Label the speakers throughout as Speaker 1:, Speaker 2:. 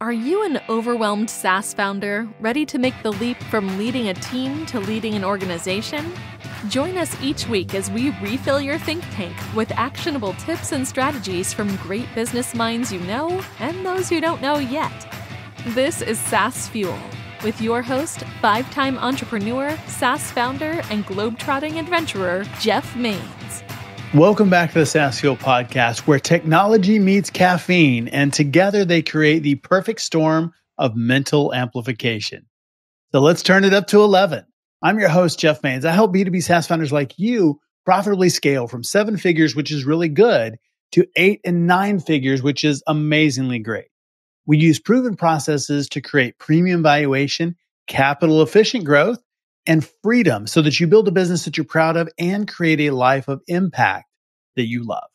Speaker 1: Are you an overwhelmed SaaS founder ready to make the leap from leading a team to leading an organization? Join us each week as we refill your think tank with actionable tips and strategies from great business minds you know and those you don't know yet. This is SaaS Fuel with your host, 5-time entrepreneur, SaaS founder, and globetrotting adventurer, Jeff Maines.
Speaker 2: Welcome back to the SaaS Fuel podcast, where technology meets caffeine, and together they create the perfect storm of mental amplification. So let's turn it up to 11. I'm your host, Jeff Maines. I help B2B SaaS founders like you profitably scale from 7 figures, which is really good, to 8 and 9 figures, which is amazingly great. We use proven processes to create premium valuation, capital efficient growth, and freedom so that you build a business that you're proud of and create a life of impact that you love.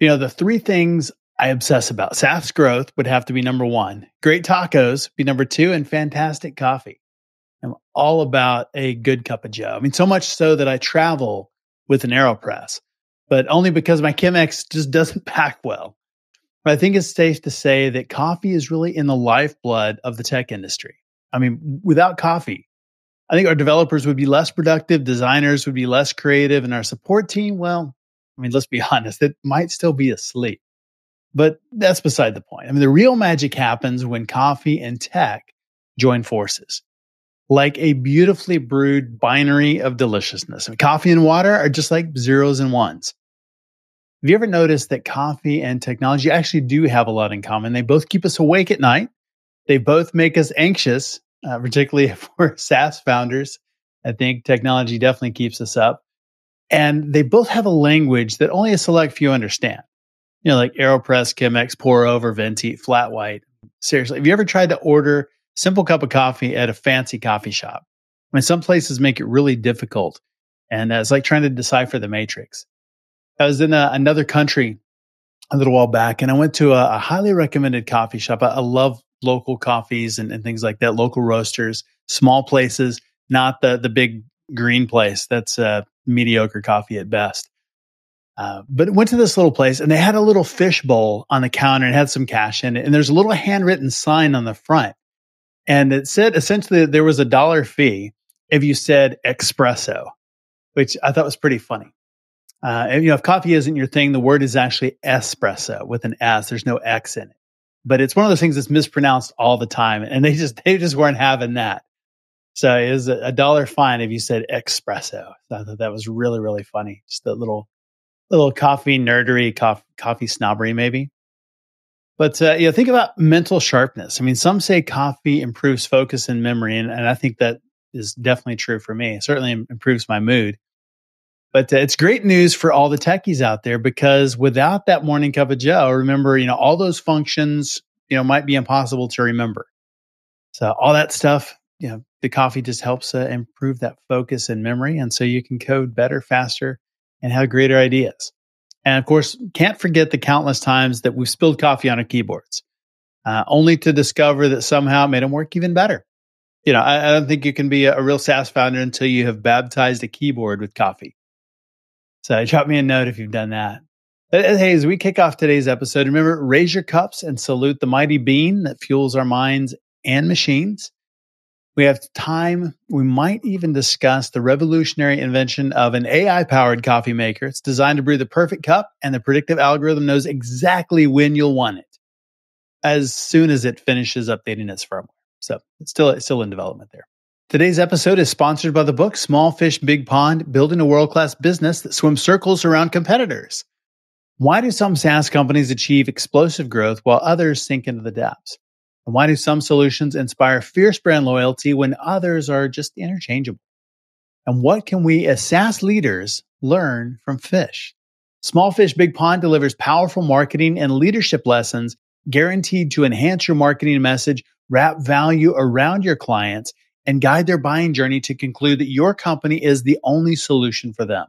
Speaker 2: You know, the 3 things I obsess about. SaaS growth would have to be number 1. Great tacos be number 2, and fantastic coffee. I'm all about a good cup of joe. I mean, so much so that I travel with an AeroPress, but only because my Chemex just doesn't pack well. But I think it's safe to say that coffee is really in the lifeblood of the tech industry. I mean, without coffee, I think our developers would be less productive, designers would be less creative, and our support team, well, I mean, let's be honest, it might still be asleep. But that's beside the point. I mean, the real magic happens when coffee and tech join forces, like a beautifully brewed binary of deliciousness. I mean, coffee and water are just like zeros and ones. Have you ever noticed that coffee and technology actually do have a lot in common? They both keep us awake at night. They both make us anxious. Particularly for SaaS founders. I think technology definitely keeps us up. And they both have a language that only a select few understand. You know, like AeroPress, Chemex, pour over, venti, flat white. Seriously, have you ever tried to order a simple cup of coffee at a fancy coffee shop? I mean, some places make it really difficult. And it's like trying to decipher the matrix. I was in another country a little while back, and I went to a highly recommended coffee shop. I love local coffees and things like that, local roasters, small places, not the big green place that's mediocre coffee at best. But went to this little place, and they had a little fish bowl on the counter and had some cash in it. And there's a little handwritten sign on the front. And it said essentially there was a $1 fee if you said espresso, which I thought was pretty funny. And, you know, if coffee isn't your thing, the word is actually espresso with an S. There's no X in it. But it's one of those things that's mispronounced all the time. And they just weren't having that. So it was a $1 fine if you said espresso. So I thought that was really, really funny. Just a little coffee nerdery, coffee snobbery maybe. But you know, think about mental sharpness. I mean, some say coffee improves focus and memory. And I think that is definitely true for me. It certainly improves my mood. But it's great news for all the techies out there, because without that morning cup of joe, remember, you know, all those functions, you know, might be impossible to remember. So all that stuff, you know, the coffee just helps improve that focus and memory. And so you can code better, faster, and have greater ideas. And of course, can't forget the countless times that we've spilled coffee on our keyboards, only to discover that somehow it made them work even better. You know, I don't think you can be a real SaaS founder until you have baptized a keyboard with coffee. So drop me a note if you've done that. But hey, as we kick off today's episode, remember, raise your cups and salute the mighty bean that fuels our minds and machines. We have time. We might even discuss the revolutionary invention of an AI-powered coffee maker. It's designed to brew the perfect cup, and the predictive algorithm knows exactly when you'll want it as soon as it finishes updating its firmware. So it's still in development there. Today's episode is sponsored by the book Small Fish, Big Pond, Building a World-Class Business That Swims Circles Around Competitors. Why do some SaaS companies achieve explosive growth while others sink into the depths? And why do some solutions inspire fierce brand loyalty when others are just interchangeable? And what can we as SaaS leaders learn from fish? Small Fish, Big Pond delivers powerful marketing and leadership lessons guaranteed to enhance your marketing message, wrap value around your clients, and guide their buying journey to conclude that your company is the only solution for them.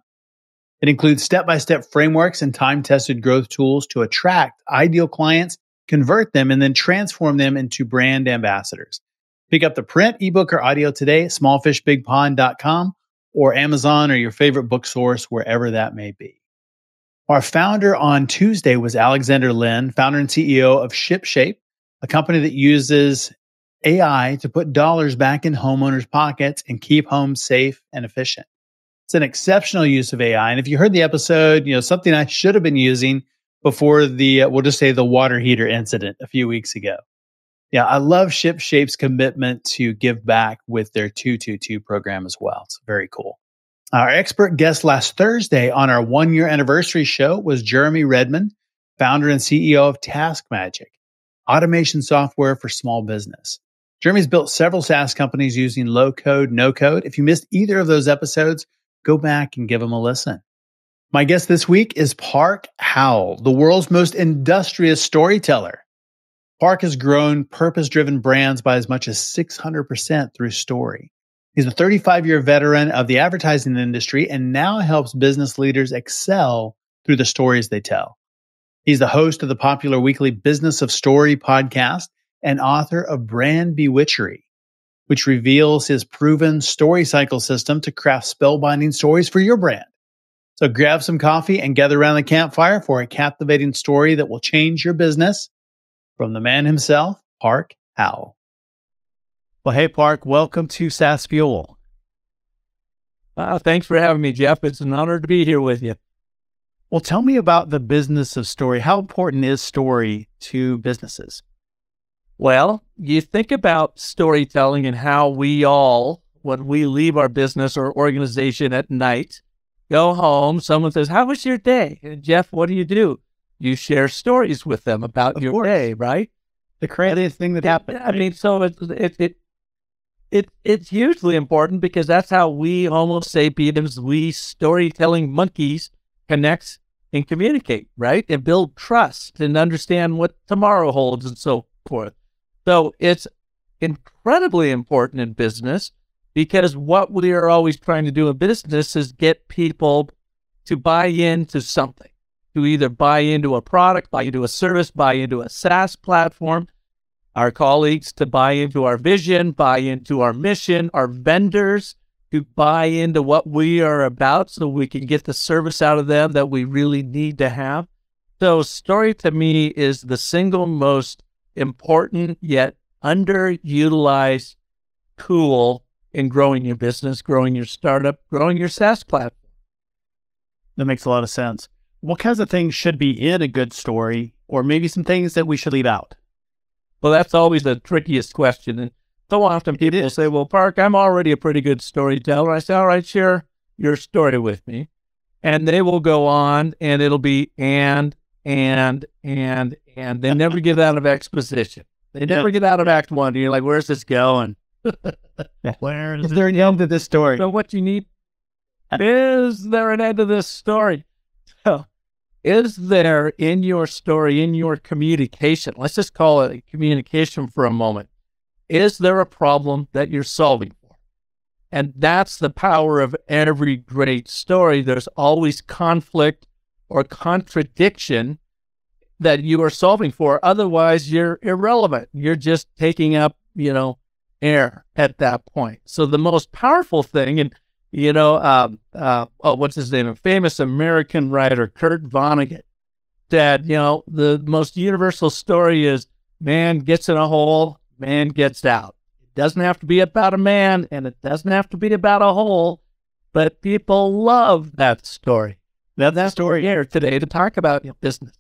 Speaker 2: It includes step-by-step frameworks and time-tested growth tools to attract ideal clients, convert them, and then transform them into brand ambassadors. Pick up the print, ebook, or audio today at smallfishbigpond.com or Amazon or your favorite book source, wherever that may be. Our founder on Tuesday was Alexander Lin, founder and CEO of ShipShape, a company that uses AI to put dollars back in homeowners' pockets and keep homes safe and efficient. It's an exceptional use of AI. And if you heard the episode, something I should have been using before we'll just say the water heater incident a few weeks ago. Yeah, I love ShipShape's commitment to give back with their 222 program as well. It's very cool. Our expert guest last Thursday on our 1-year anniversary show was Jeremy Redmond, founder and CEO of TaskMagic, automation software for small business. Jeremy's built several SaaS companies using low code, no code. If you missed either of those episodes, go back and give them a listen. My guest this week is Park Howell, the world's most industrious storyteller. Park has grown purpose-driven brands by as much as 600% through story. He's a 35-year veteran of the advertising industry and now helps business leaders excel through the stories they tell. He's the host of the popular weekly Business of Story podcast and author of Brand Bewitchery, which reveals his proven story cycle system to craft spellbinding stories for your brand. So grab some coffee and gather around the campfire for a captivating story that will change your business. From the man himself, Park Howell. Well, hey, Park, welcome to SaaS Fuel.
Speaker 3: Thanks for having me, Jeff. It's an honor to be here with you.
Speaker 2: Well, tell me about the business of story. How important is story to businesses?
Speaker 3: Well, you think about storytelling and how we all, when we leave our business or organization at night, go home, someone says, "How was your day?" And Jeff, what do? You share stories with them about your day, right?
Speaker 2: The craziest thing that happened.
Speaker 3: I mean, so it's hugely important because that's how we Homo sapiens, we storytelling monkeys, connect and communicate, right? And build trust and understand what tomorrow holds and so forth. So it's incredibly important in business because what we are always trying to do in business is get people to buy into something, to either buy into a product, buy into a service, buy into a SaaS platform, our colleagues to buy into our vision, buy into our mission, our vendors to buy into what we are about so we can get the service out of them that we really need to have. So story to me is the single most important yet underutilized tool in growing your business, growing your startup, growing your SaaS platform.
Speaker 2: That makes a lot of sense. What kinds of things should be in a good story, or maybe some things that we should leave out?
Speaker 3: Well, that's always the trickiest question. And so often people say, "Well, Park, I'm already a pretty good storyteller." I say, "All right, share your story with me." And they will go on and it'll be and they never get out of exposition. They never get out of Act 1. You're like, where's this going?
Speaker 2: Where is there an end to this story?
Speaker 3: So what you need, is there an end to this story? So is there in your story, in your communication, let's just call it communication for a moment, is there a problem that you're solving for? And that's the power of every great story. There's always conflict or contradiction that you are solving for. Otherwise, you're irrelevant. You're just taking up, air at that point. So the most powerful thing, and what's his name? A famous American writer, Kurt Vonnegut, said, the most universal story is man gets in a hole, man gets out. It doesn't have to be about a man, and it doesn't have to be about a hole, but people love that story. That's story here today to talk about business.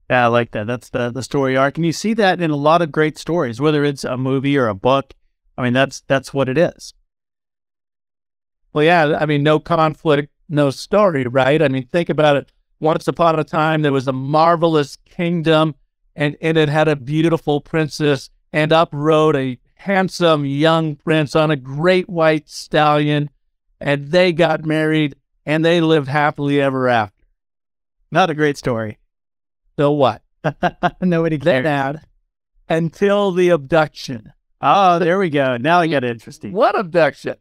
Speaker 2: Yeah, I like that. That's the story arc. And you see that in a lot of great stories, whether it's a movie or a book. I mean, that's what it is.
Speaker 3: Well, yeah, I mean, no conflict, no story, right? I mean, think about it. Once upon a time, there was a marvelous kingdom, and it had a beautiful princess, and up rode a handsome young prince on a great white stallion, and they got married, and they lived happily ever after.
Speaker 2: Not a great story.
Speaker 3: So what?
Speaker 2: Nobody cared.
Speaker 3: Then, until the abduction.
Speaker 2: Oh, there we go. Now it got interesting.
Speaker 3: What abduction?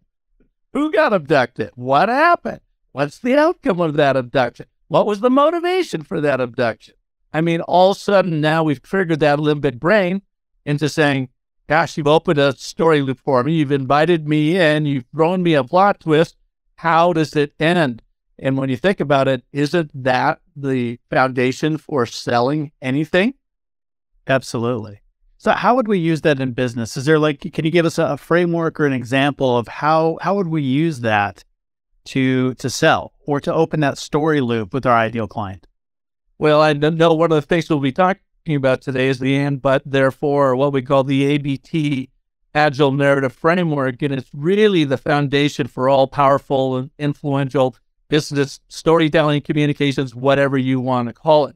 Speaker 3: Who got abducted? What happened? What's the outcome of that abduction? What was the motivation for that abduction? I mean, all of a sudden now we've triggered that limbic brain into saying, gosh, you've opened a story loop for me. You've invited me in. You've thrown me a plot twist. How does it end? And when you think about it, isn't that the foundation for selling anything?
Speaker 2: Absolutely. So how would we use that in business? Is there can you give us a framework or an example of how would we use that to sell or to open that story loop with our ideal client?
Speaker 3: Well, I know one of the things we'll be talking about today is the and, but, therefore, what we call the ABT, Agile Narrative Framework, and it's really the foundation for all powerful and influential business storytelling, communications, whatever you want to call it.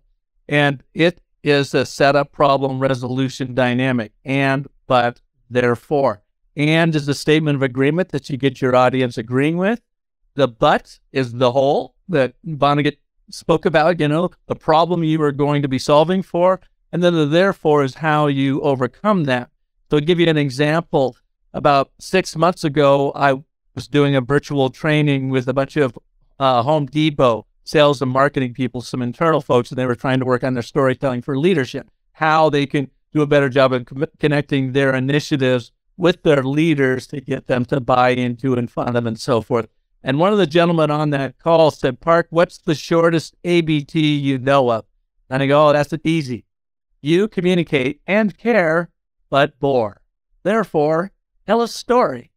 Speaker 3: And it is a setup, problem, resolution dynamic. And, but, therefore. And is a statement of agreement that you get your audience agreeing with. The but is the whole that Vonnegut spoke about, the problem you are going to be solving for. And then the therefore is how you overcome that. So to give you an example, about 6 months ago, I was doing a virtual training with a bunch of Home Depot sales and marketing people, some internal folks, and they were trying to work on their storytelling for leadership, how they can do a better job of connecting their initiatives with their leaders to get them to buy into and fund them and so forth. And one of the gentlemen on that call said, Park, what's the shortest ABT you know of? And I go, oh, that's easy. You communicate and care, but bore. Therefore, tell a story.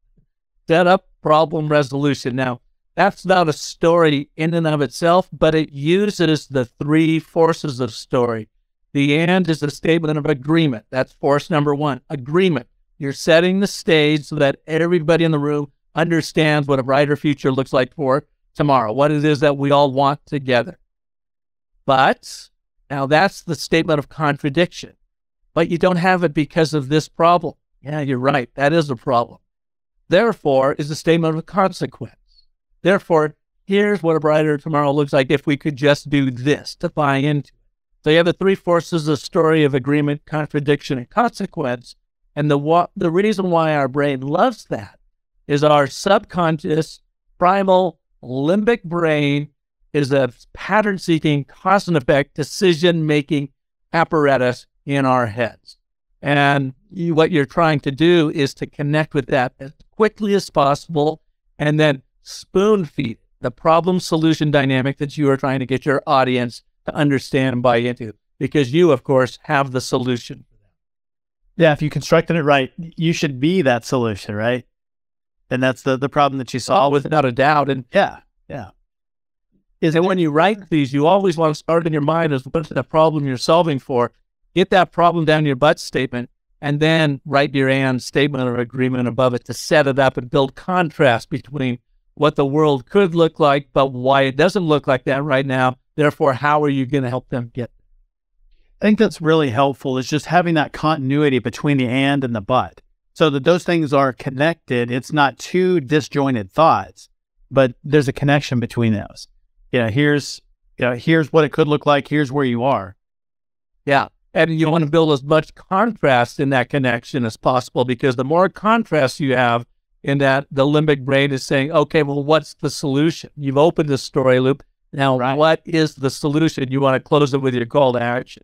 Speaker 3: Set up, problem, resolution. Now, that's not a story in and of itself, but it uses the three forces of story. The and is a statement of agreement. That's force number one, agreement. You're setting the stage so that everybody in the room understands what a brighter future looks like for tomorrow, what it is that we all want together. But now that's the statement of contradiction. But you don't have it because of this problem. Yeah, you're right. That is a problem. Therefore is a statement of consequence. Therefore, here's what a brighter tomorrow looks like if we could just do this to buy into it. So you have the three forces of story of agreement, contradiction, and consequence. And the reason why our brain loves that is our subconscious, primal, limbic brain is a pattern-seeking, cause and effect, decision-making apparatus in our heads. And what you're trying to do is to connect with that as quickly as possible and then spoon feed the problem-solution dynamic that you are trying to get your audience to understand and buy into, because you, of course, have the solution.
Speaker 2: Yeah, if you constructed it right, you should be that solution, right? And that's the problem that you solve.
Speaker 3: Without a doubt. And
Speaker 2: yeah.
Speaker 3: And when you write these, you always want to start in your mind as what's the problem you're solving for. Get that problem down your but statement, and then write your and statement or agreement above it to set it up and build contrast between what the world could look like, but why it doesn't look like that right now. Therefore, how are you going to help them get there?
Speaker 2: I think that's really helpful, is just having that continuity between the and the but, so that those things are connected. It's not two disjointed thoughts, but there's a connection between those. Here's what it could look like. Here's where you are.
Speaker 3: Yeah. And you want to build as much contrast in that connection as possible, because the more contrast you have in that, the limbic brain is saying, okay, well, what's the solution? You've opened the story loop. Now, What is the solution? You want to close it with your call to action.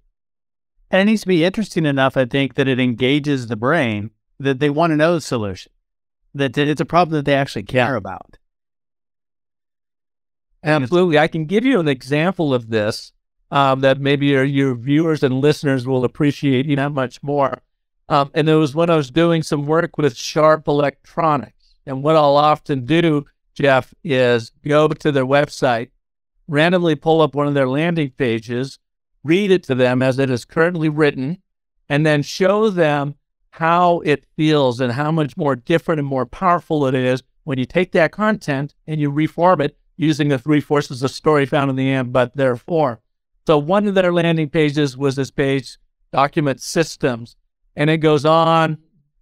Speaker 2: And it needs to be interesting enough, I think, that it engages the brain, that they want to know the solution, that it's a problem that they actually care about.
Speaker 3: Absolutely. I can give you an example of this that maybe your viewers and listeners will appreciate that much more. And it was when I was doing some work with Sharp Electronics. And what I'll often do, Jeff, is go to their website, randomly pull up one of their landing pages, read it to them as it is currently written, and then show them how it feels and how much more different and more powerful it is when you take that content and you reform it using the three forces of story found in the and, but, therefore. So one of their landing pages was this page, Document Systems. And it goes on,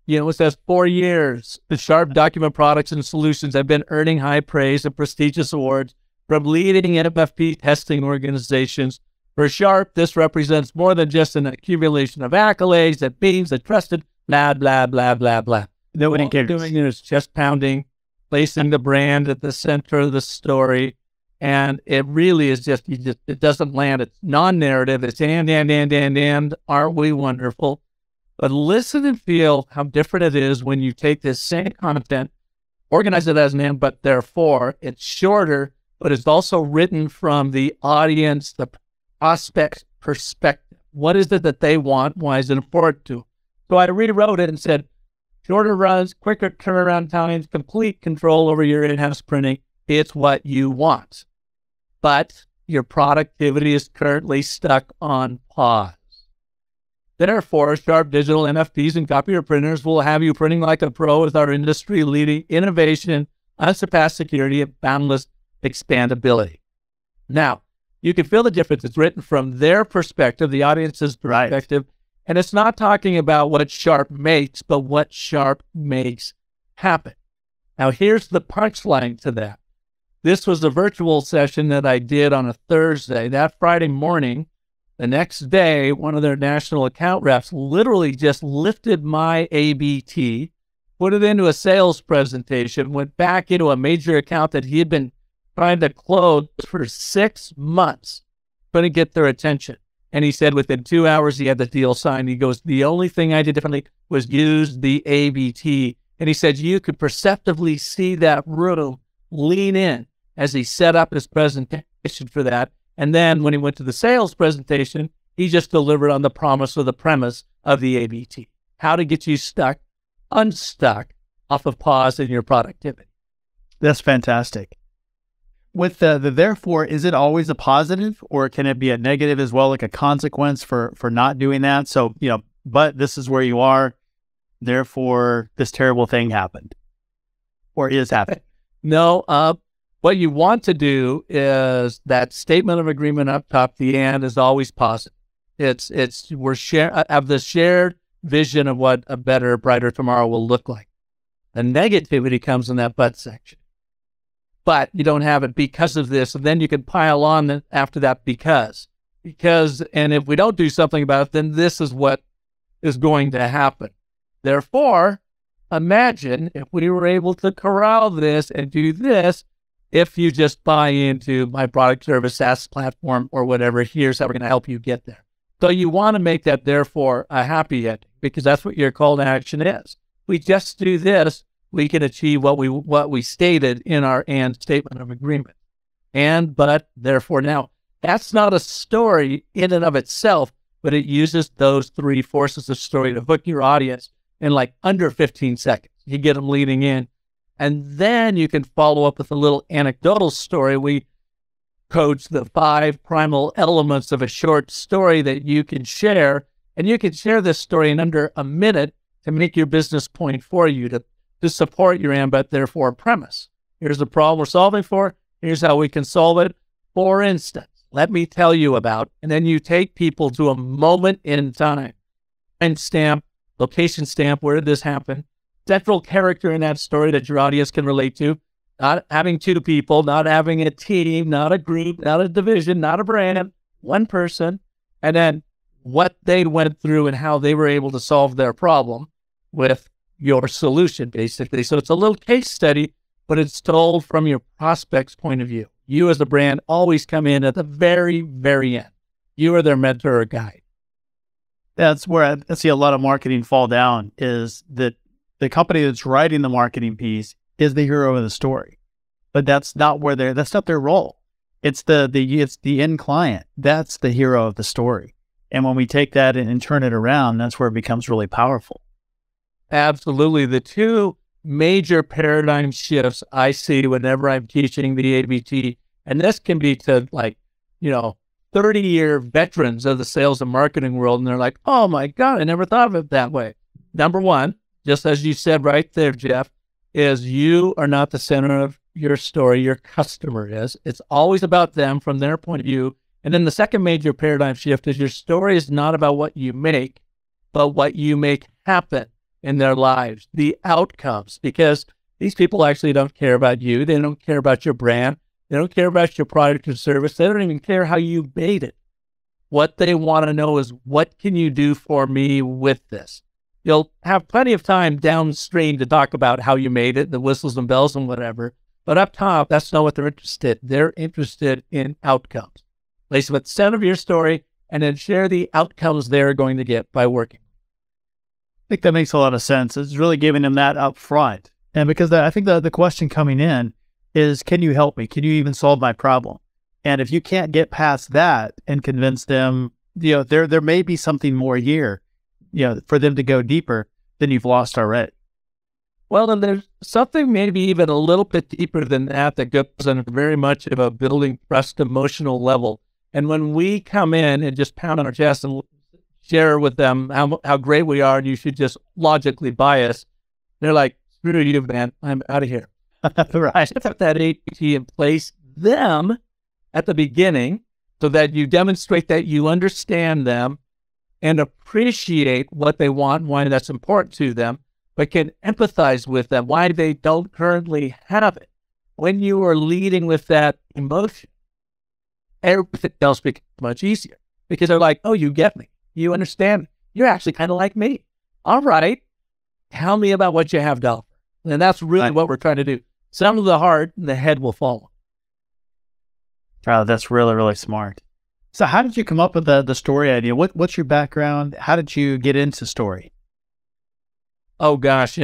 Speaker 3: it says 4 years, the Sharp document products and solutions have been earning high praise and prestigious awards from leading MFP testing organizations. For Sharp, this represents more than just an accumulation of accolades. It means a trusted blah, blah, blah, blah, blah.
Speaker 2: Nobody cares.
Speaker 3: Doing is chest pounding, placing the brand at the center of the story. And it really is it doesn't land. It's non-narrative. It's and, aren't we wonderful? But listen and feel how different it is when you take this same content, organize it as an and, but, therefore. It's shorter, but it's also written from the audience, the prospect's perspective. What is it that they want? Why is it important to them? So I rewrote it and said, shorter runs, quicker turnaround times, complete control over your in-house printing. It's what you want. But your productivity is currently stuck on pause. Therefore, Sharp Digital NFPs and copier printers will have you printing like a pro with our industry-leading innovation, unsurpassed security, and boundless expandability. Now, you can feel the difference. It's written from their perspective, the audience's perspective, and it's not talking about what Sharp makes, but what Sharp makes happen. Now, here's the punchline to that. This was a virtual session that I did on a Thursday. That Friday morning, the next day, one of their national account reps literally just lifted my ABT, put it into a sales presentation, went back into a major account that he had been trying to close for 6 months, couldn't get their attention. And he said within 2 hours, he had the deal signed. He goes, the only thing I did differently was use the ABT. And he said, you could perceptibly see that room lean in as he set up his presentation for that. And then when he went to the sales presentation, he just delivered on the promise or the premise of the ABT. How to get you unstuck off of pause in your productivity.
Speaker 2: That's fantastic. With the therefore, is it always a positive, or can it be a negative as well, like a consequence for not doing that? So, but this is where you are, therefore this terrible thing happened or is happening.
Speaker 3: No, what you want to do is that statement of agreement up top, the and is always positive. We're have the shared vision of what a better, brighter tomorrow will look like. The negativity comes in that but section. But you don't have it because of this, and then you can pile on after that because, and if we don't do something about it, then this is what is going to happen. Therefore, imagine if we were able to corral this and do this. If you just buy into my product, service, SaaS platform, or whatever, here's how we're going to help you get there. So you want to make that, therefore, a happy ending, because that's what your call to action is. We just do this, we can achieve what we stated in our and statement of agreement. And, but, therefore. Now, that's not a story in and of itself, but it uses those three forces of story to hook your audience in like under 15 seconds. You get them leading in. And then you can follow up with a little anecdotal story. We coach the 5 primal elements of a short story that you can share. And you can share this story in under a minute to make your business point for you, to support your and, but, therefore premise. Here's the problem we're solving for. Here's how we can solve it. For instance, let me tell you about, and then you take people to a moment in time and stamp, location stamp, where did this happen? Central character in that story that your audience can relate to, not having 2 people, not having a team, not a group, not a division, not a brand, one person, and then what they went through and how they were able to solve their problem with your solution, basically. So it's a little case study, but it's told from your prospect's point of view. You as a brand always come in at the very, very end. You are their mentor or guide.
Speaker 2: That's where I see a lot of marketing fall down, is that the company that's writing the marketing piece is the hero of the story, but that's not their role. It's the end client. That's the hero of the story. And when we take that and turn it around, that's where it becomes really powerful.
Speaker 3: Absolutely. The 2 major paradigm shifts I see whenever I'm teaching the ABT, and this can be to 30-year veterans of the sales and marketing world, and they're like, oh my God, I never thought of it that way. Number 1, just as you said right there, Jeff, is you are not the center of your story. Your customer is. It's always about them from their point of view. And then the second major paradigm shift is your story is not about what you make, but what you make happen in their lives, the outcomes, because these people actually don't care about you. They don't care about your brand. They don't care about your product or service. They don't even care how you made it. What they want to know is, what can you do for me with this? You'll have plenty of time downstream to talk about how you made it, the whistles and bells and whatever. But up top, that's not what they're interested in. They're interested in outcomes. Place them at the center of your story and then share the outcomes they're going to get by working.
Speaker 2: I think that makes a lot of sense. It's really giving them that up front. And because I think the question coming in is, can you help me? Can you even solve my problem? And if you can't get past that and convince them
Speaker 4: there may be something more here, for them to go deeper than you've lost already.
Speaker 3: Well, and there's something maybe even a little bit deeper than that goes on very much of a building trust emotional level. And when we come in and just pound on our chest and share with them how great we are and you should just logically buy us, they're like, screw you, man, I'm out of here.
Speaker 4: Right.
Speaker 3: Put that AT in place them at the beginning so that you demonstrate that you understand them and appreciate what they want, why that's important to them, but can empathize with them, why they don't currently have it. When you are leading with that emotion, everything else becomes much easier because they're like, oh, you get me. You understand me. You're actually kind of like me. All right. Tell me about what you have to offer. And that's really what we're trying to do. Some of the heart, the head will follow.
Speaker 4: Oh, that's really, really smart. So how did you come up with the story idea? What's your background? How did you get into story?
Speaker 3: Oh, gosh,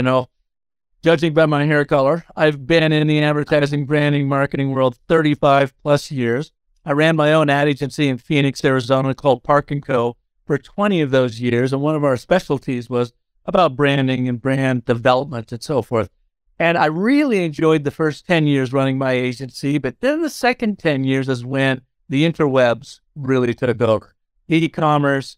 Speaker 3: judging by my hair color, I've been in the advertising, branding, marketing world 35 plus years. I ran my own ad agency in Phoenix, Arizona called Park Co. for 20 of those years. And one of our specialties was about branding and brand development and so forth. And I really enjoyed the first 10 years running my agency, but then the second 10 years is when the interwebs really took over. E-commerce,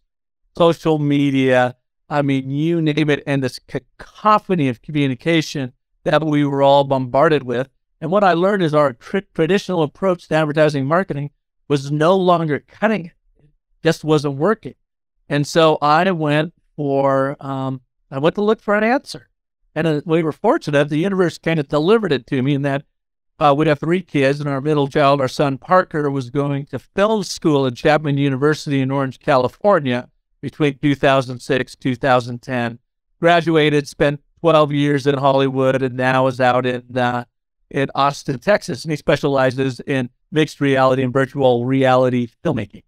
Speaker 3: social media, I mean, you name it, and this cacophony of communication that we were all bombarded with. And what I learned is our traditional approach to advertising and marketing was no longer cutting it. It just wasn't working. And so I went to look for an answer. And we were fortunate, the universe kind of delivered it to me in that we'd have 3 kids, and our middle child, our son Parker, was going to film school at Chapman University in Orange, California between 2006, 2010. Graduated, spent 12 years in Hollywood, and now is out in Austin, Texas, and he specializes in mixed reality and virtual reality filmmaking.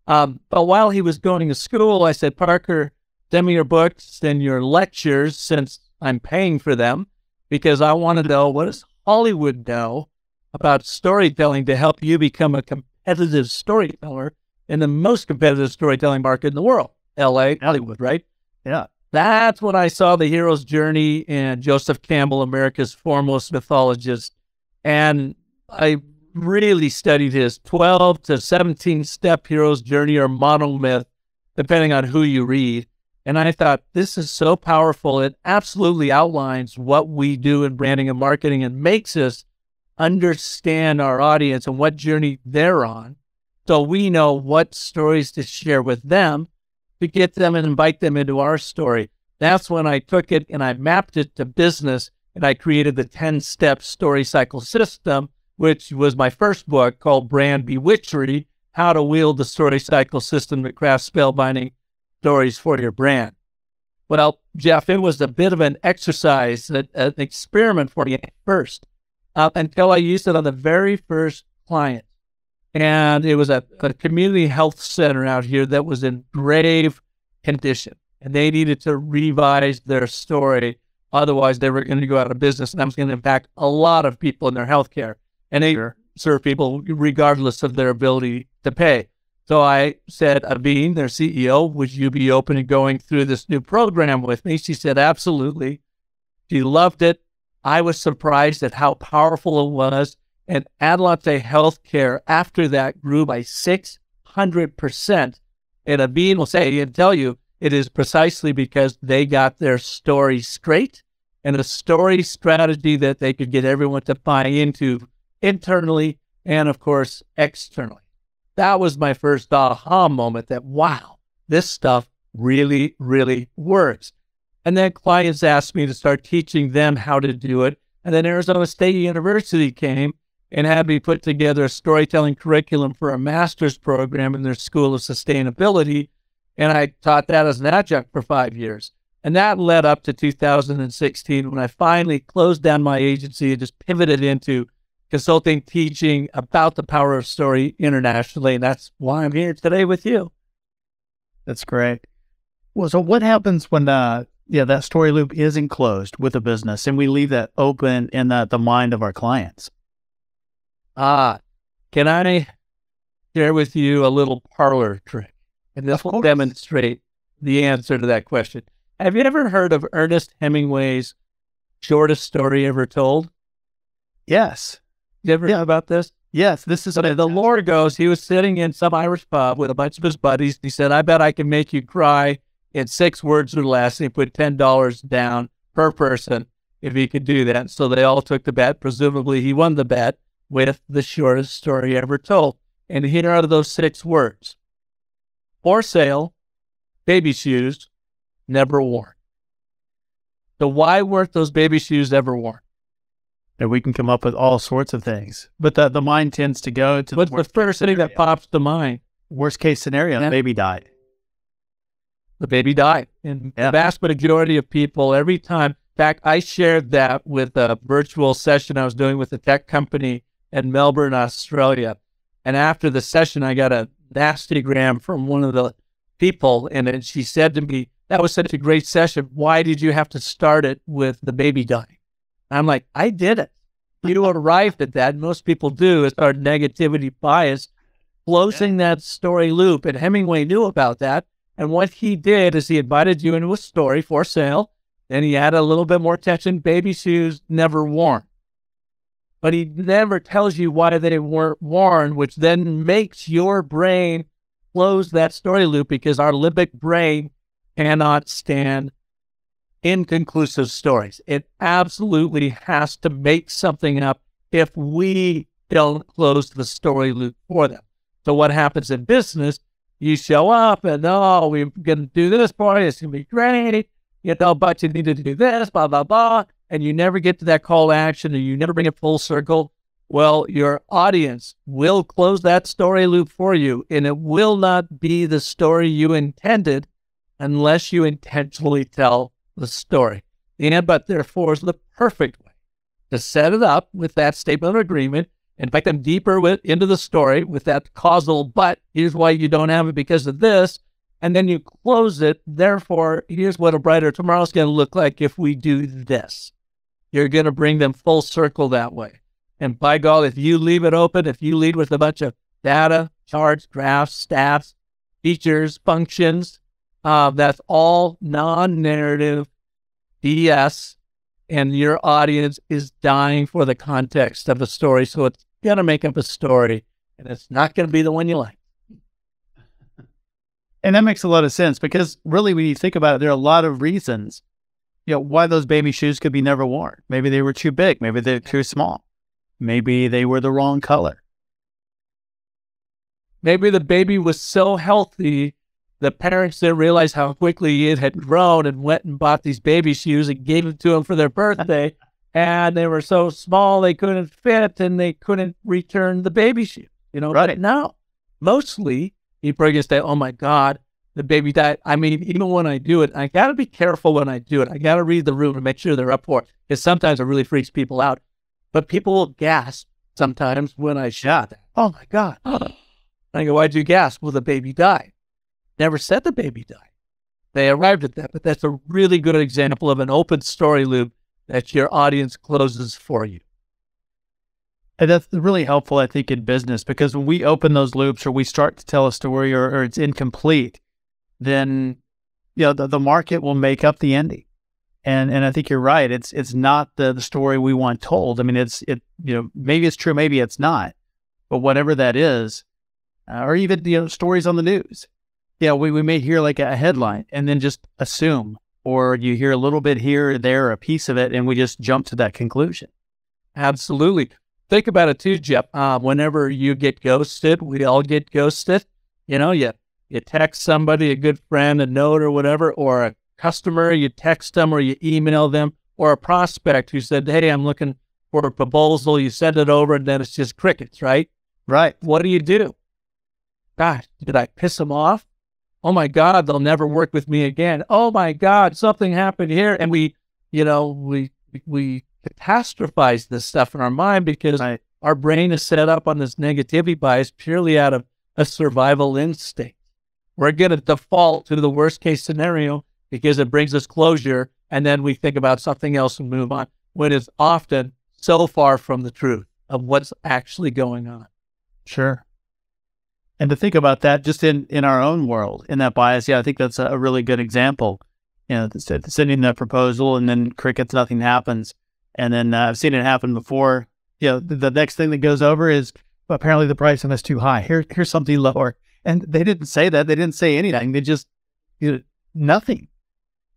Speaker 3: But while he was going to school, I said, Parker, send me your books and your lectures since I'm paying for them, because I want to know, what does Hollywood know about storytelling to help you become a competitive storyteller in the most competitive storytelling market in the world, LA, Hollywood, right?
Speaker 4: Yeah.
Speaker 3: That's when I saw The Hero's Journey and Joseph Campbell, America's foremost mythologist. And I really studied his 12 to 17 step hero's journey or model myth, depending on who you read. And I thought, this is so powerful. It absolutely outlines what we do in branding and marketing and makes us understand our audience and what journey they're on, so we know what stories to share with them to get them and invite them into our story. That's when I took it and I mapped it to business, and I created the 10-step story cycle system, which was my first book called Brand Bewitchery, How to Wield the Story Cycle System to Craft Spellbinding Stories for Your Brand. Well, Jeff, it was a bit of an exercise, an experiment for me at first, until I used it on the very first client. And it was a community health center out here that was in grave condition, and they needed to revise their story. Otherwise, they were going to go out of business, and that was going to impact a lot of people in their healthcare. And they serve people regardless of their ability to pay. So I said, Abeen, their CEO, would you be open to going through this new program with me? She said, absolutely. She loved it. I was surprised at how powerful it was. And Adelante Healthcare, after that, grew by 600%. And Abeen will say and tell you, it is precisely because they got their story straight and a story strategy that they could get everyone to buy into internally and, of course, externally. That was my first aha moment that, wow, this stuff really, really works. And then clients asked me to start teaching them how to do it. And then Arizona State University came and had me put together a storytelling curriculum for a master's program in their School of Sustainability. And I taught that as an adjunct for 5 years. And that led up to 2016 when I finally closed down my agency and just pivoted into consulting, teaching about the power of story internationally. And that's why I'm here today with you.
Speaker 4: That's great. Well, so what happens when that story loop isn't closed with a business and we leave that open in the mind of our clients?
Speaker 3: Can I share with you a little parlor trick? And this will demonstrate the answer to that question. Have you ever heard of Ernest Hemingway's shortest story ever told?
Speaker 4: Yes.
Speaker 3: You ever heard about this?
Speaker 4: Yes. This is
Speaker 3: So the lore goes, he was sitting in some Irish pub with a bunch of his buddies. He said, I bet I can make you cry in 6 words or less. And he put $10 down per person if he could do that. So they all took the bet. Presumably he won the bet with the shortest story ever told. And here are those 6 words. For sale, baby shoes, never worn. So why weren't those baby shoes ever worn?
Speaker 4: And we can come up with all sorts of things. But the mind tends to go to
Speaker 3: What's the first thing that pops to mind?
Speaker 4: Worst case scenario, the baby died.
Speaker 3: The baby died. And the vast majority of people, every time, in fact, I shared that with a virtual session I was doing with a tech company in Melbourne, Australia. And after the session, I got a nastygram from one of the people, and she said to me, that was such a great session. Why did you have to start it with the baby dying? I'm like, I did it. You arrived at that. Most people do. It's our negativity bias, closing that story loop. And Hemingway knew about that. And what he did is he invited you into a story for sale. Then he added a little bit more tension. Baby shoes never worn. But he never tells you why they weren't worn, which then makes your brain close that story loop, because our limbic brain cannot stand inconclusive stories. It absolutely has to make something up if we don't close the story loop for them. So what happens in business, you show up and, oh, we're going to do this for you. It's going to be great. You know, but you need to do this, blah, blah, blah. And you never get to that call to action, or you never bring it full circle. Well, your audience will close that story loop for you, and it will not be the story you intended unless you intentionally tell the story. And but therefore is the perfect way to set it up with that statement of agreement, invite them deeper into the story with that causal, but here's why you don't have it because of this, and then you close it. Therefore, here's what a brighter tomorrow is going to look like if we do this. You're going to bring them full circle that way. And by God, if you leave it open, if you lead with a bunch of data, charts, graphs, stats, features, functions, that's all non-narrative BS, and your audience is dying for the context of the story. So it's going to make up a story, and it's not going to be the one you like.
Speaker 4: And that makes a lot of sense, because really when you think about it, there are a lot of reasons, why those baby shoes could be never worn. Maybe they were too big. Maybe they're too small. Maybe they were the wrong color.
Speaker 3: Maybe the baby was so healthy, the parents didn't realize how quickly it had grown and went and bought these baby shoes and gave them to them for their birthday. And they were so small, they couldn't fit, and they couldn't return the baby shoe.
Speaker 4: Right.
Speaker 3: But now, mostly, people are going to say, oh my God, the baby died. I mean, even when I do it, I got to be careful when I do it. I got to read the room and make sure they're up for it, because sometimes it really freaks people out. But people will gasp sometimes when I shout, oh my God. I go, why'd you gasp? Well, the baby died. Never said the baby died. They arrived at that, but that's a really good example of an open story loop that your audience closes for you.
Speaker 4: And that's really helpful, I think, in business, because when we open those loops or we start to tell a story or it's incomplete, then the market will make up the ending. And I think you're right. It's not the story we want told. I mean, maybe it's true, maybe it's not. But whatever that is, or even stories on the news. We may hear like a headline and then just assume, or you hear a little bit here or there, a piece of it, and we just jump to that conclusion.
Speaker 3: Absolutely. Think about it too, Jeff. Whenever you get ghosted, we all get ghosted. You text somebody, a good friend, a note or whatever, or a customer, you text them or you email them, or a prospect who said, hey, I'm looking for a proposal. You send it over and then it's just crickets, right?
Speaker 4: Right.
Speaker 3: What do? Gosh, did I piss them off? Oh my God, they'll never work with me again. Oh my God, something happened here. And we catastrophize this stuff in our mind because our brain is set up on this negativity bias purely out of a survival instinct. We're going to default to the worst case scenario because it brings us closure, and then we think about something else and move on, when it's often so far from the truth of what's actually going on.
Speaker 4: Sure. And to think about that just in our own world, in that bias, I think that's a really good example. Sending that proposal and then crickets, nothing happens. And then I've seen it happen before. The next thing that goes over is, well, apparently the pricing is too high. Here's something lower. And they didn't say that. They didn't say anything. They just, nothing.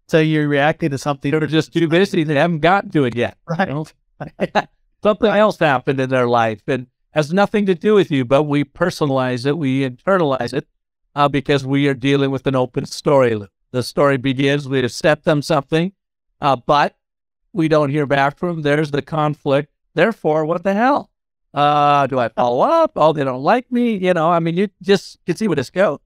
Speaker 4: So you're reacting to something.
Speaker 3: They're just too busy. They haven't gotten to it yet.
Speaker 4: Right.
Speaker 3: Something else happened in their life and has nothing to do with you, but we personalize it. We internalize it because we are dealing with an open story loop. The story begins, we have set them something, but we don't hear back from them. There's the conflict. Therefore, what the hell? Do I follow up? Oh, they don't like me. You just can see where this goes.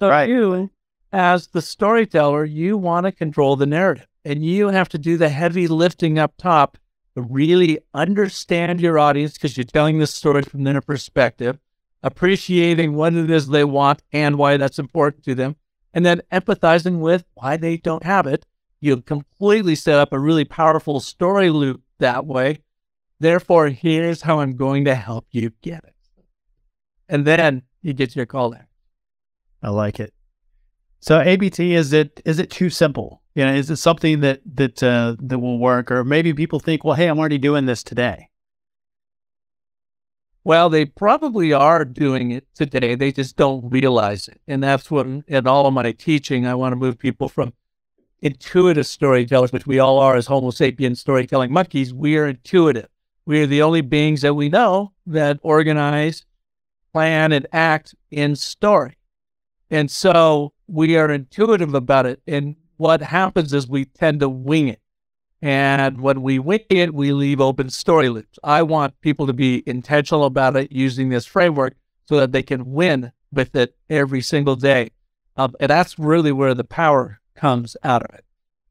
Speaker 3: So
Speaker 4: right.
Speaker 3: You, as the storyteller, you want to control the narrative, and you have to do the heavy lifting up top to really understand your audience because you're telling this story from their perspective, appreciating what it is they want and why that's important to them, and then empathizing with why they don't have it. You completely set up a really powerful story loop that way. Therefore, here's how I'm going to help you get it. And then you get your call there.
Speaker 4: I like it. So ABT, is it too simple? Is it something that will work? Or maybe people think, well, hey, I'm already doing this today.
Speaker 3: Well, they probably are doing it today. They just don't realize it. And that's what, in all of my teaching, I want to move people from intuitive storytellers, which we all are as Homo sapiens storytelling monkeys. We are intuitive. We are the only beings that we know that organize, plan, and act in story. And so we are intuitive about it. And what happens is we tend to wing it. And when we wing it, we leave open story loops. I want people to be intentional about it using this framework so that they can win with it every single day. And that's really where the power comes out of it.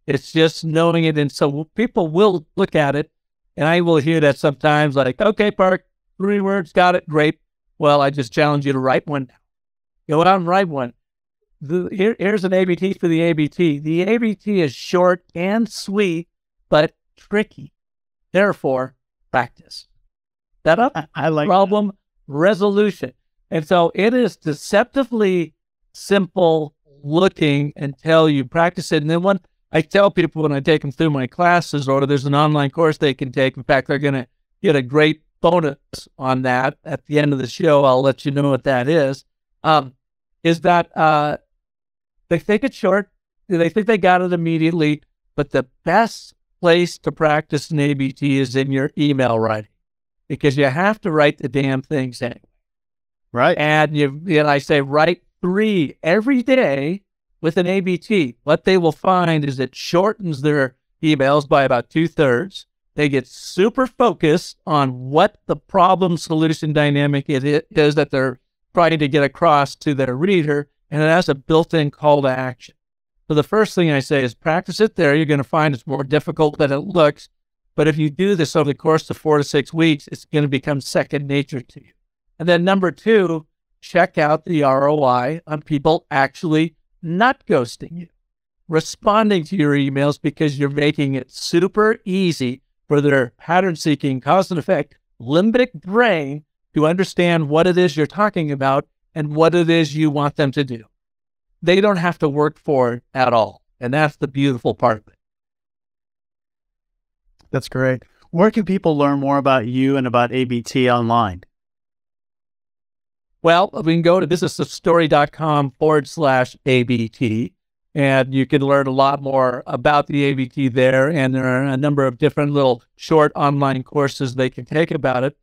Speaker 3: It's just knowing it. And so people will look at it, and I will hear that sometimes like, okay, Park, 3 words, got it, great. Well, I just challenge you to write one now. Go out and write one. Here's an ABT for the ABT. The ABT is short and sweet, but tricky. Therefore, practice. Setup,
Speaker 4: I like
Speaker 3: problem,
Speaker 4: that.
Speaker 3: Resolution. And so it is deceptively simple looking until you practice it. And then when I tell people when I take them through my classes, or there's an online course they can take, in fact, they're going to get a great bonus on that at the end of the show. I'll let you know what that is that they think it's short. They think they got it immediately, but the best place to practice an ABT is in your email writing, because you have to write the damn things anyway.
Speaker 4: Right.
Speaker 3: And I say write 3 every day with an ABT. What they will find is it shortens their emails by about 2/3. They get super focused on what the problem solution dynamic it is that they're trying to get across to their reader, and it has a built-in call to action. So the first thing I say is practice it there. You're going to find it's more difficult than it looks. But if you do this over the course of 4 to 6 weeks, it's going to become second nature to you. And then number 2, check out the ROI on people actually not ghosting you, responding to your emails, because you're making it super easy for their pattern-seeking, cause and effect, limbic brain to understand what it is you're talking about and what it is you want them to do. They don't have to work for it at all. And that's the beautiful part of it.
Speaker 4: That's great. Where can people learn more about you and about ABT online?
Speaker 3: Well, we can go to businessofstory.com/ABT, and you can learn a lot more about the ABT there. And there are a number of different little short online courses they can take about it,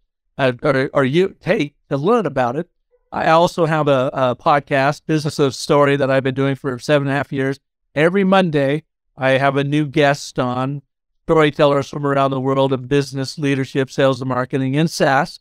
Speaker 3: or you take to learn about it. I also have a podcast, Business of Story, that I've been doing for 7.5 years. Every Monday, I have a new guest on, storytellers from around the world of business, leadership, sales, and marketing, and SaaS.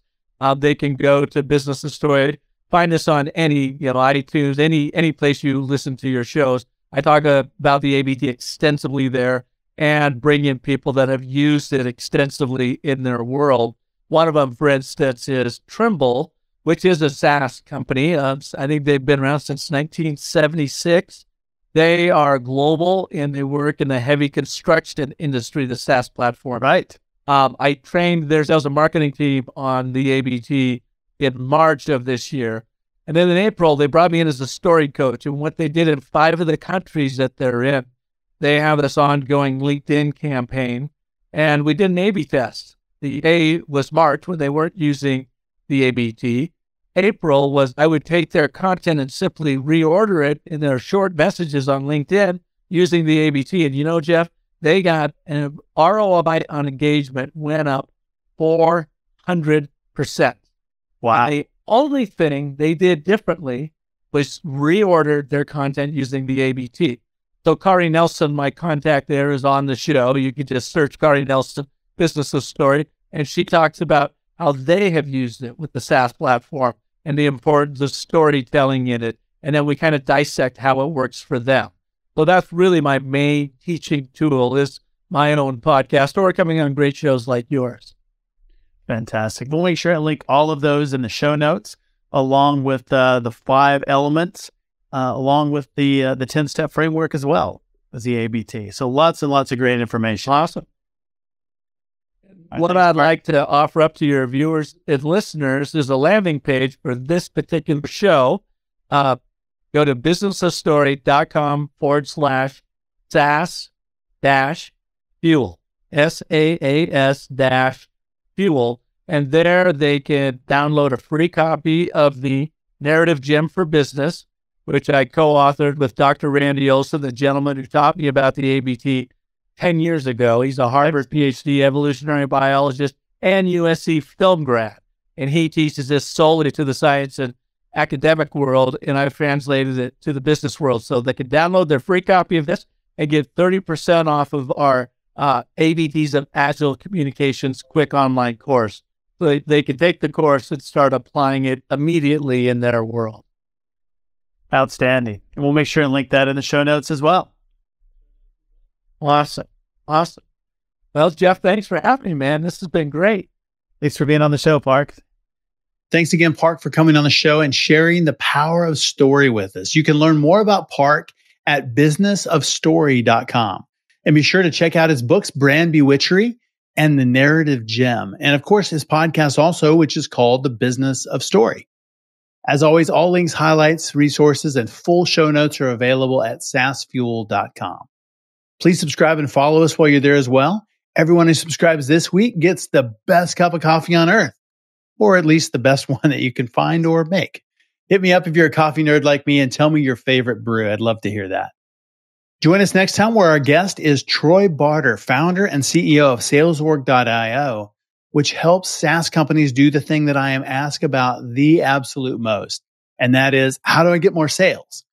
Speaker 3: They can go to Business of Story, find us on any, iTunes, any place you listen to your shows. I talk about the ABT extensively there and bring in people that have used it extensively in their world. One of them, for instance, is Tremble, which is a SaaS company. I think they've been around since 1976. They are global, and they work in the heavy construction industry, the SaaS platform.
Speaker 4: Right.
Speaker 3: I trained their sales and marketing team on the ABT in March of this year. And then in April, they brought me in as a story coach. And what they did in 5 of the countries that they're in, they have this ongoing LinkedIn campaign. And we did an A/B test. The A was March when they weren't using the ABT. April was I would take their content and simply reorder it in their short messages on LinkedIn using the ABT. And you know, Jeff, they got an ROI on engagement went up 400%.
Speaker 4: Wow.
Speaker 3: The only thing they did differently was reordered their content using the ABT. So Kari Nelson, my contact there, is on the show. You can just search Kari Nelson, Business of Story, and she talks about how they have used it with the SaaS platform and the importance of storytelling in it. And then we kind of dissect how it works for them. So that's really my main teaching tool is my own podcast or coming on great shows like yours.
Speaker 4: Fantastic. We'll make sure to link all of those in the show notes, along with the 5 elements, along with the 10-step framework as well as the ABT. So lots and lots of great information.
Speaker 3: Awesome. What I'd like to offer up to your viewers and listeners is a landing page for this particular show. Go to businessofstory.com/SaaS-Fuel, SaaS-Fuel. And there they can download a free copy of the Narrative Gem for Business, which I co-authored with Dr. Randy Olson, the gentleman who taught me about the ABT 10 years ago. He's a Harvard PhD evolutionary biologist and USC film grad. And he teaches this solely to the science and academic world, and I've translated it to the business world. So they can download their free copy of this and get 30% off of our ABTs of Agile Communications quick online course. So they can take the course and start applying it immediately in their world.
Speaker 4: Outstanding. And we'll make sure and link that in the show notes as well.
Speaker 3: Awesome. Well, Jeff, thanks for having me, man. This has been great.
Speaker 4: Thanks for being on the show, Park.
Speaker 2: Thanks again, Park, for coming on the show and sharing the power of story with us. You can learn more about Park at businessofstory.com. And be sure to check out his books, Brand Bewitchery and The Narrative Gem. And of course, his podcast also, which is called The Business of Story. As always, all links, highlights, resources, and full show notes are available at saasfuel.com. Please subscribe and follow us while you're there as well. Everyone who subscribes this week gets the best cup of coffee on earth, or at least the best one that you can find or make. Hit me up if you're a coffee nerd like me and tell me your favorite brew. I'd love to hear that. Join us next time where our guest is Troy Barter, founder and CEO of SalesOrg.io, which helps SaaS companies do the thing that I am asked about the absolute most, and that is, how do I get more sales?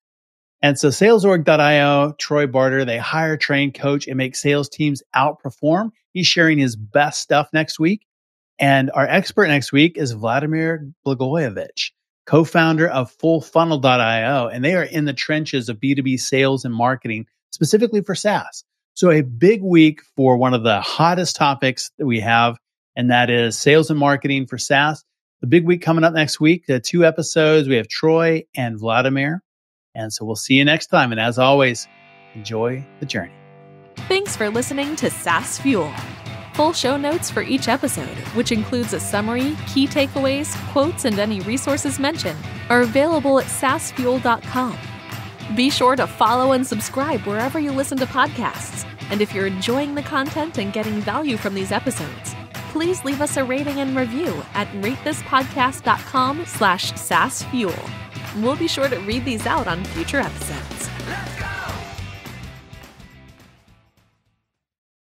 Speaker 2: And so SalesOrg.io, Troy Barter, they hire, train, coach, and make sales teams outperform. He's sharing his best stuff next week. And our expert next week is Vladimir Blagojevic, co-founder of FullFunnel.io, and they are in the trenches of B2B sales and marketing, specifically for SaaS. So a big week for one of the hottest topics that we have, and that is sales and marketing for SaaS. The big week coming up next week, the 2 episodes. We have Troy and Vladimir. And so we'll see you next time. And as always, enjoy the journey.
Speaker 1: Thanks for listening to SaaS Fuel. Full show notes for each episode, which includes a summary, key takeaways, quotes, and any resources mentioned, are available at saasfuel.com. Be sure to follow and subscribe wherever you listen to podcasts. And if you're enjoying the content and getting value from these episodes, please leave us a rating and review at ratethispodcast.com/SaaSfuel. We'll be sure to read these out on future episodes.